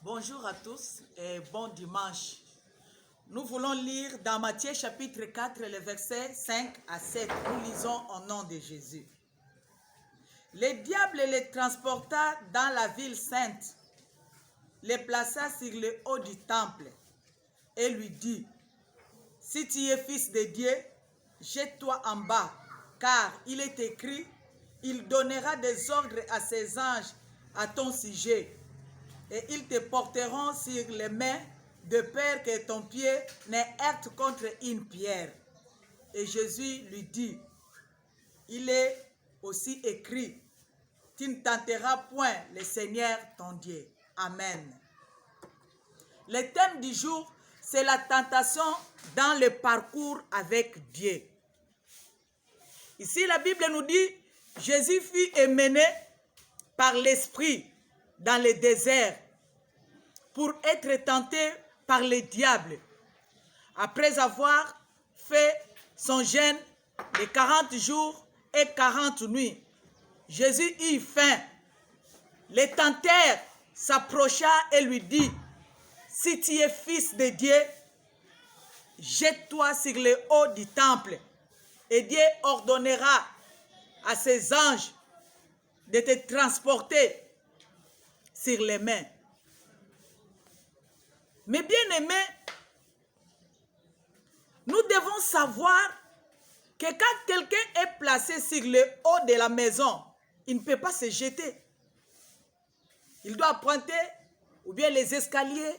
Bonjour à tous et bon dimanche. Nous voulons lire dans Matthieu chapitre 4, les versets 5 à 7. Nous lisons au nom de Jésus. Le diable les transporta dans la ville sainte, les plaça sur le haut du temple et lui dit: si tu es fils de Dieu, jette-toi en bas, car il est écrit: il donnera des ordres à ses anges à ton sujet, et ils te porteront sur les mains, de peur que ton pied ne heurte contre une pierre. Et Jésus lui dit: il est aussi écrit: tu ne tenteras point le Seigneur ton Dieu. Amen. Le thème du jour, c'est la tentation dans le parcours avec Dieu. Ici, la Bible nous dit: Jésus fut emmené par l'Esprit dans le désert pour être tenté par le diable. Après avoir fait son jeûne de 40 jours et 40 nuits, Jésus eut faim. Le tenteur s'approcha et lui dit: si tu es fils de Dieu, jette-toi sur le haut du temple, et Dieu ordonnera à ses anges de te transporter sur les mains. Mais bien aimés, nous devons savoir que quand quelqu'un est placé sur le haut de la maison, il ne peut pas se jeter. Il doit emprunter ou bien les escaliers,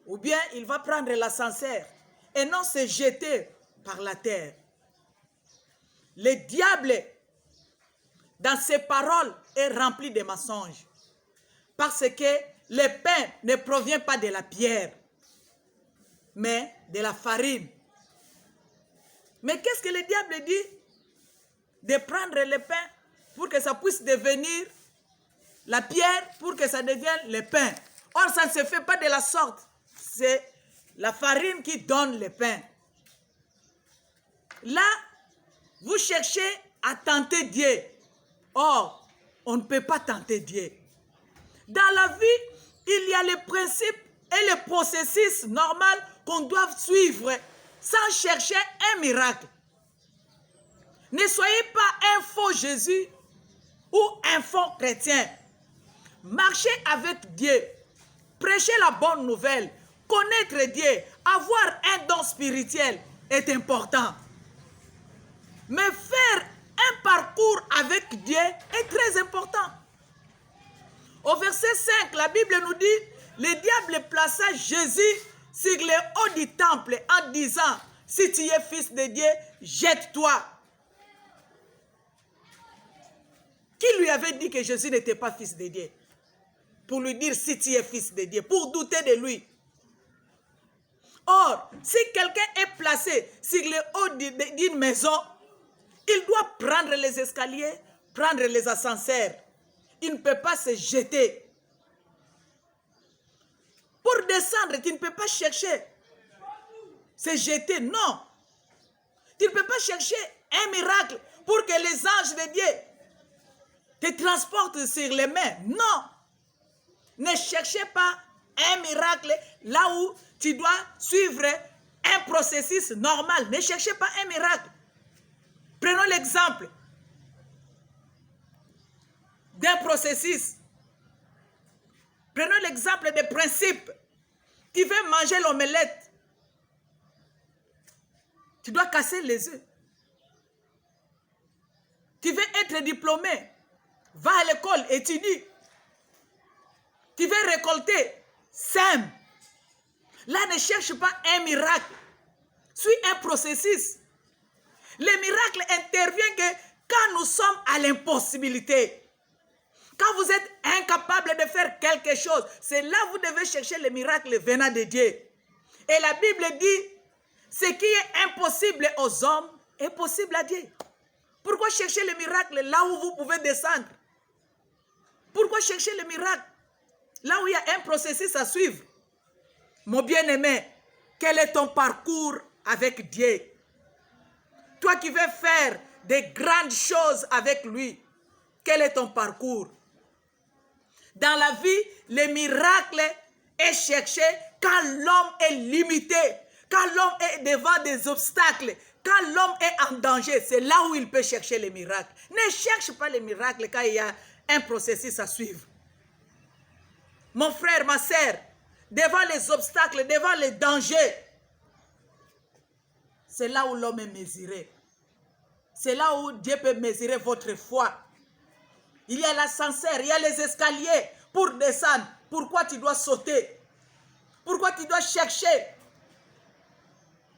ou bien il va prendre l'ascenseur et non se jeter par la terre. Le diable, dans ses paroles, est rempli de mensonges, parce que le pain ne provient pas de la pierre, mais de la farine. Mais qu'est-ce que le diable dit? De prendre le pain pour que ça puisse devenir la pierre, pour que ça devienne le pain. Or, ça ne se fait pas de la sorte. C'est la farine qui donne le pain. Là, vous cherchez à tenter Dieu. Or, on ne peut pas tenter Dieu. Dans la vie, il y a les principes et les processus normaux qu'on doit suivre sans chercher un miracle. Ne soyez pas un faux Jésus ou un faux chrétien. Marchez avec Dieu, prêcher la bonne nouvelle, connaître Dieu, avoir un don spirituel est important. Mais faire un parcours avec Dieu est très important. Au verset 5, la Bible nous dit: le diable plaça Jésus sur le haut du temple en disant: si tu es fils de Dieu, jette-toi. Qui lui avait dit que Jésus n'était pas fils de Dieu? Pour lui dire: si tu es fils de Dieu, pour douter de lui. Or, si quelqu'un est placé sur le haut d'une maison, il doit prendre les escaliers, prendre les ascenseurs. Il ne peut pas se jeter. Pour descendre, tu ne peux pas chercher se jeter, non. Tu ne peux pas chercher un miracle pour que les anges de Dieu te transportent sur les mains. Non. Ne cherchez pas un miracle là où tu dois suivre un processus normal. Ne cherchez pas un miracle. Prenons l'exemple d'un processus. Prenons l'exemple des principes. Tu veux manger l'omelette, tu dois casser les œufs. Tu veux être diplômé, va à l'école, étudie. Tu veux récolter, sème. Là, ne cherche pas un miracle. Suis un processus. Le miracle intervient que quand nous sommes à l'impossibilité. Quand vous êtes incapable de faire quelque chose, c'est là que vous devez chercher le miracle venant de Dieu. Et la Bible dit: ce qui est impossible aux hommes est possible à Dieu. Pourquoi chercher le miracle là où vous pouvez descendre? Pourquoi chercher le miracle là où il y a un processus à suivre? Mon bien-aimé, quel est ton parcours avec Dieu? Toi qui veux faire de grandes choses avec lui, quel est ton parcours? Dans la vie, le miracle est cherché quand l'homme est limité, quand l'homme est devant des obstacles, quand l'homme est en danger. C'est là où il peut chercher les miracles. Ne cherche pas les miracles quand il y a un processus à suivre. Mon frère, ma sœur, devant les obstacles, devant les dangers, c'est là où l'homme est mesuré. C'est là où Dieu peut mesurer votre foi. Il y a l'ascenseur, il y a les escaliers pour descendre. Pourquoi tu dois sauter? Pourquoi tu dois chercher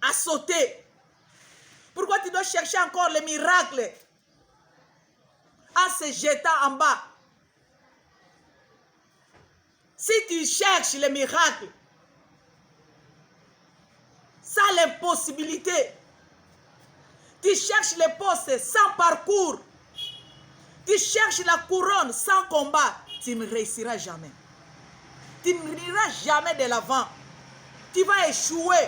à sauter? Pourquoi tu dois chercher encore les miracles en se jetant en bas? Si tu cherches les miracles, sans l'impossibilité, tu cherches les postes sans parcours, tu cherches la couronne sans combat, tu ne réussiras jamais. Tu n'iras jamais de l'avant. Tu vas échouer.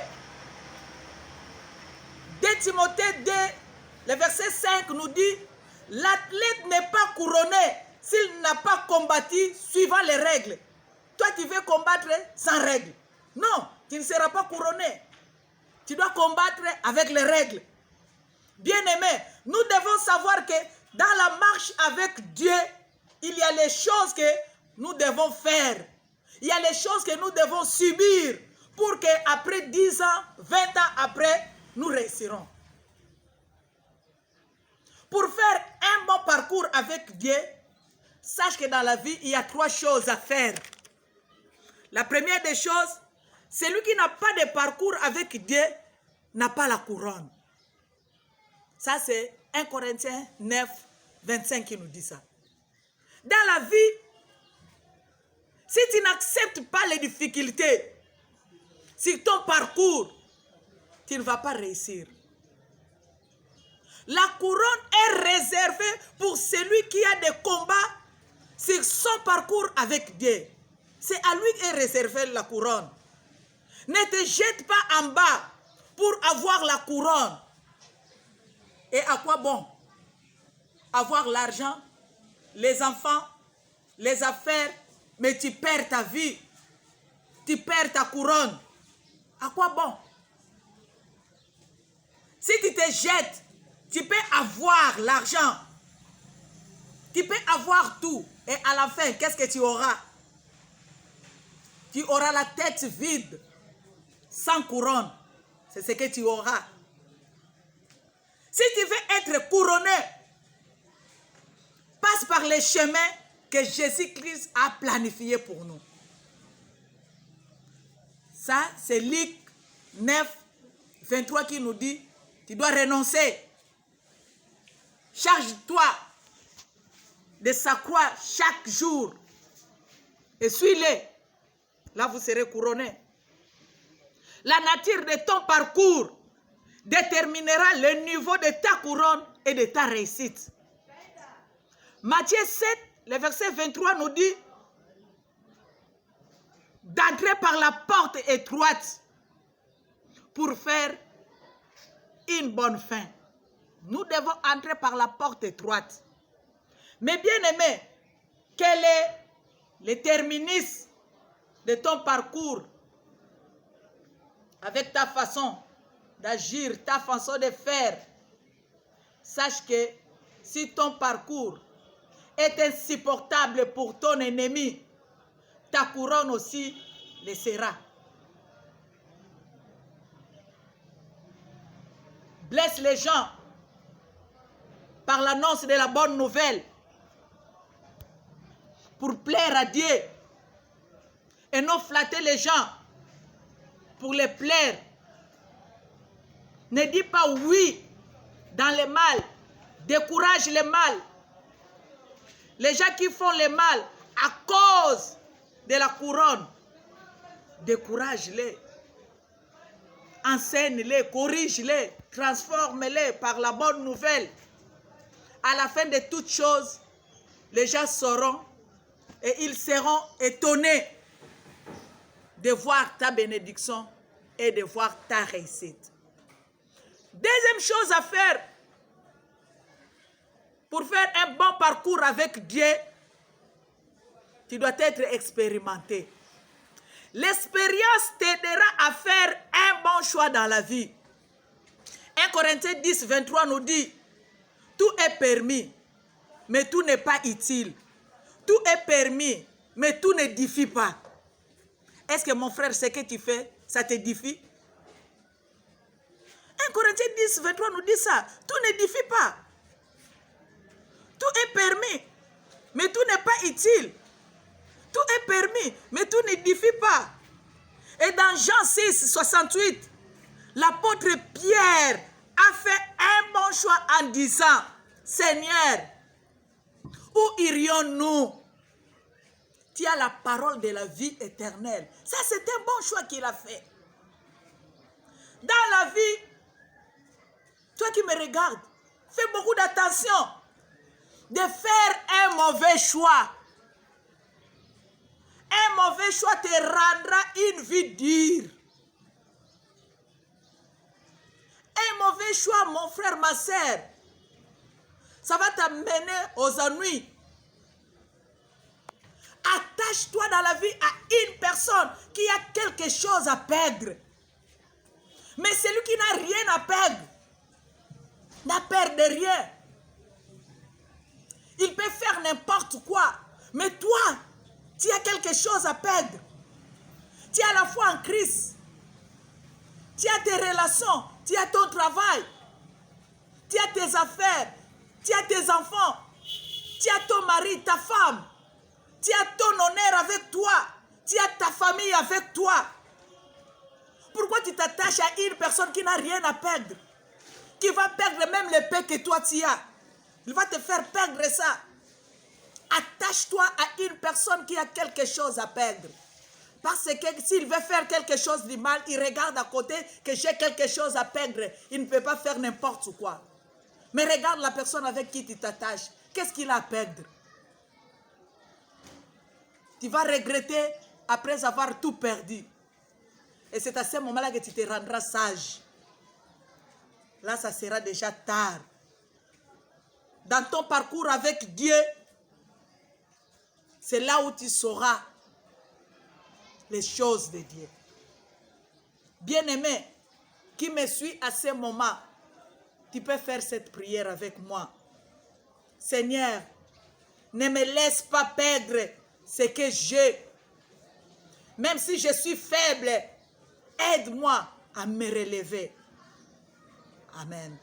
2 Timothée 2, le verset 5 nous dit, l'athlète n'est pas couronné s'il n'a pas combattu suivant les règles. Toi, tu veux combattre sans règles. Non, tu ne seras pas couronné. Tu dois combattre avec les règles. Bien-aimés, nous devons savoir que dans la marche avec Dieu, il y a les choses que nous devons faire. Il y a les choses que nous devons subir pour qu'après 10 ans, 20 ans après, nous réussirons. Pour faire un bon parcours avec Dieu, sache que dans la vie, il y a 3 choses à faire. La première des choses, celui qui n'a pas de parcours avec Dieu n'a pas la couronne. Ça, c'est 1 Corinthiens 9, 25 qui nous dit ça. Dans la vie, si tu n'acceptes pas les difficultés, si ton parcours, tu ne vas pas réussir. La couronne est réservée pour celui qui a des combats sur son parcours avec Dieu. C'est à lui qu'est réservée la couronne. Ne te jette pas en bas pour avoir la couronne. Et à quoi bon? Avoir l'argent, les enfants, les affaires, mais tu perds ta vie. Tu perds ta couronne. À quoi bon? Si tu te jettes, tu peux avoir l'argent. Tu peux avoir tout. Et à la fin, qu'est-ce que tu auras? Tu auras la tête vide, sans couronne. C'est ce que tu auras. Si tu veux être couronné, passe par les chemins que Jésus-Christ a planifiés pour nous. Ça, c'est Luc 9, 23 qui nous dit, tu dois renoncer. Charge-toi de sa croix chaque jour et suis-le. Là, vous serez couronné. La nature de ton parcours déterminera le niveau de ta couronne et de ta réussite. Matthieu 7, le verset 23 nous dit d'entrer par la porte étroite pour faire une bonne fin. Nous devons entrer par la porte étroite. Mais bien aimé, quel est le terminus de ton parcours avec ta façon d'agir, ta façon de faire? Sache que si ton parcours est insupportable pour ton ennemi, ta couronne aussi le sera. Blesse les gens par l'annonce de la bonne nouvelle pour plaire à Dieu et non flatter les gens pour les plaire. Ne dis pas oui dans le mal, décourage le mal. Les gens qui font le mal à cause de la couronne, décourage-les, enseigne-les, corrige-les, transforme-les par la bonne nouvelle. À la fin de toutes choses, les gens sauront et ils seront étonnés de voir ta bénédiction et de voir ta réussite. Deuxième chose à faire pour faire un bon parcours avec Dieu, Tu dois être expérimenté. L'expérience t'aidera à faire un bon choix dans la vie. 1 Corinthiens 10, 23 nous dit, tout est permis, mais tout n'est pas utile. Tout est permis, mais tout n'édifie pas. Est-ce que mon frère, ce que tu fais, ça t'édifie? 1 Corinthiens 10, 23 nous dit ça. Tout n'édifie pas. Tout est permis, mais tout n'est pas utile. Tout est permis, mais tout n'édifie pas. Et dans Jean 6, 68, l'apôtre Pierre a fait un bon choix en disant, Seigneur, où irions-nous? Tu as la parole de la vie éternelle. Ça, c'est un bon choix qu'il a fait. Dans la vie, toi qui me regardes, fais beaucoup d'attention de faire un mauvais choix. Un mauvais choix te rendra une vie dure. Un mauvais choix, mon frère, ma soeur, ça va t'amener aux ennuis. Attache-toi dans la vie à une personne qui a quelque chose à perdre. Mais celui qui n'a rien à perdre, n'a peur de rien. Il peut faire n'importe quoi. Mais toi, tu as quelque chose à perdre. Tu es à la fois en crise. Tu as tes relations. Tu as ton travail. Tu as tes affaires. Tu as tes enfants. Tu as ton mari, ta femme. Tu as ton honneur avec toi. Tu as ta famille avec toi. Pourquoi tu t'attaches à une personne qui n'a rien à perdre? Qui va perdre même le paix que toi tu as. Il va te faire perdre ça. Attache-toi à une personne qui a quelque chose à perdre. Parce que s'il veut faire quelque chose de mal, il regarde à côté que j'ai quelque chose à perdre. Il ne peut pas faire n'importe quoi. Mais regarde la personne avec qui tu t'attaches. Qu'est-ce qu'il a à perdre? Tu vas regretter après avoir tout perdu. Et c'est à ce moment-là que tu te rendras sage. Là, ça sera déjà tard. Dans ton parcours avec Dieu, c'est là où tu sauras les choses de Dieu. Bien-aimé, qui me suit à ce moment, tu peux faire cette prière avec moi. Seigneur, ne me laisse pas perdre ce que j'ai. Même si je suis faible, aide-moi à me relever. Amen.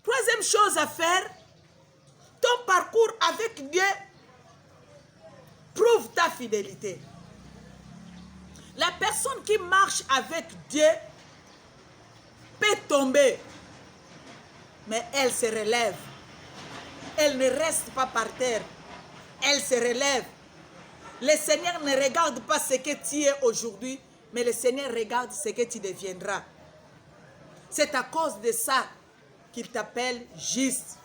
Troisième chose à faire, ton parcours avec Dieu prouve ta fidélité. La personne qui marche avec Dieu peut tomber, mais elle se relève. Elle ne reste pas par terre. Elle se relève. Le Seigneur ne regarde pas ce que tu es aujourd'hui, mais le Seigneur regarde ce que tu deviendras. C'est à cause de ça qu'il t'appelle juste.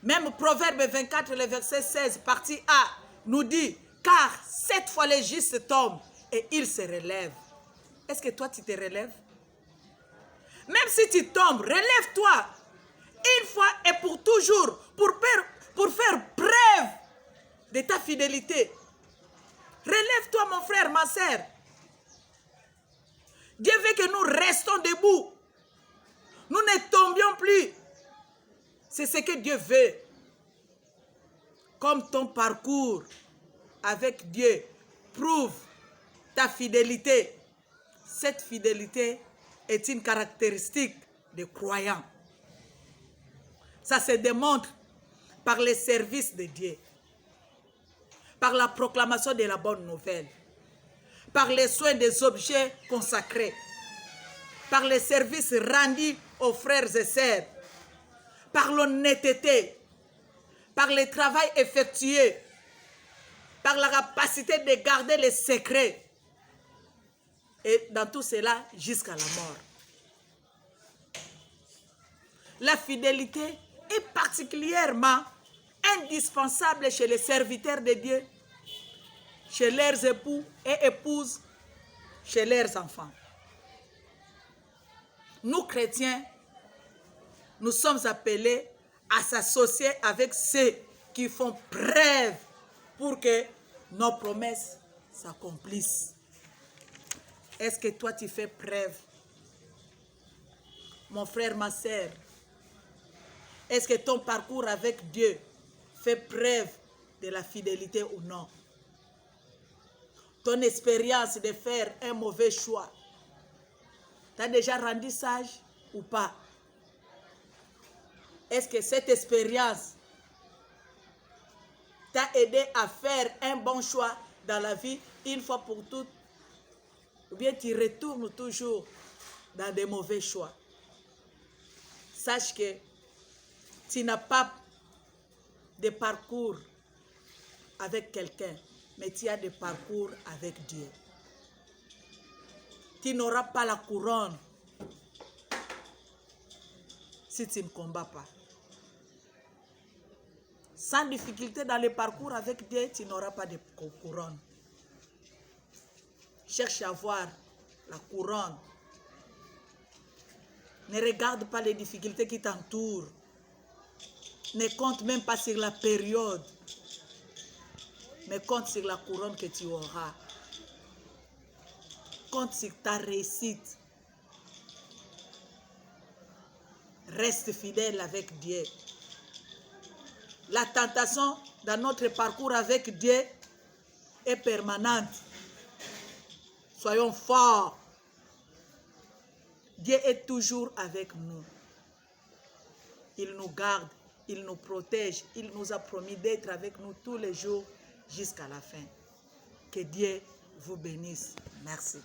Même Proverbe 24, le verset 16, partie A, nous dit, car 7 fois les justes tombent et ils se relèvent. Est-ce que toi tu te relèves? Même si tu tombes, relève-toi. Une fois et pour toujours, pour faire preuve de ta fidélité. Relève-toi, mon frère, ma soeur. Dieu veut que nous restons debout. Nous ne tombions plus. C'est ce que Dieu veut. Comme ton parcours avec Dieu prouve ta fidélité. Cette fidélité est une caractéristique des croyants. Ça se démontre par les services de Dieu, par la proclamation de la bonne nouvelle, par les soins des objets consacrés, par les services rendus aux frères et sœurs, par l'honnêteté, par le travail effectué, par la capacité de garder les secrets. Et dans tout cela, jusqu'à la mort. La fidélité est particulièrement indispensable chez les serviteurs de Dieu, chez leurs époux et épouses, chez leurs enfants. Nous, chrétiens, nous sommes appelés à s'associer avec ceux qui font preuve pour que nos promesses s'accomplissent. Est-ce que toi tu fais preuve? Mon frère, ma sœur, est-ce que ton parcours avec Dieu fait preuve de la fidélité ou non? Ton expérience de faire un mauvais choix, t'as déjà rendu sage ou pas? Est-ce que cette expérience t'a aidé à faire un bon choix dans la vie une fois pour toutes? Ou bien tu retournes toujours dans des mauvais choix? Sache que tu n'as pas de parcours avec quelqu'un, mais tu as des parcours avec Dieu. Tu n'auras pas la couronne si tu ne combats pas. Sans difficulté dans le parcours avec Dieu, tu n'auras pas de couronne. Cherche à avoir la couronne. Ne regarde pas les difficultés qui t'entourent. Ne compte même pas sur la période, mais compte sur la couronne que tu auras. Compte sur ta réussite. Reste fidèle avec Dieu. La tentation dans notre parcours avec Dieu est permanente. Soyons forts. Dieu est toujours avec nous. Il nous garde, il nous protège. Il nous a promis d'être avec nous tous les jours jusqu'à la fin. Que Dieu vous bénisse. Merci.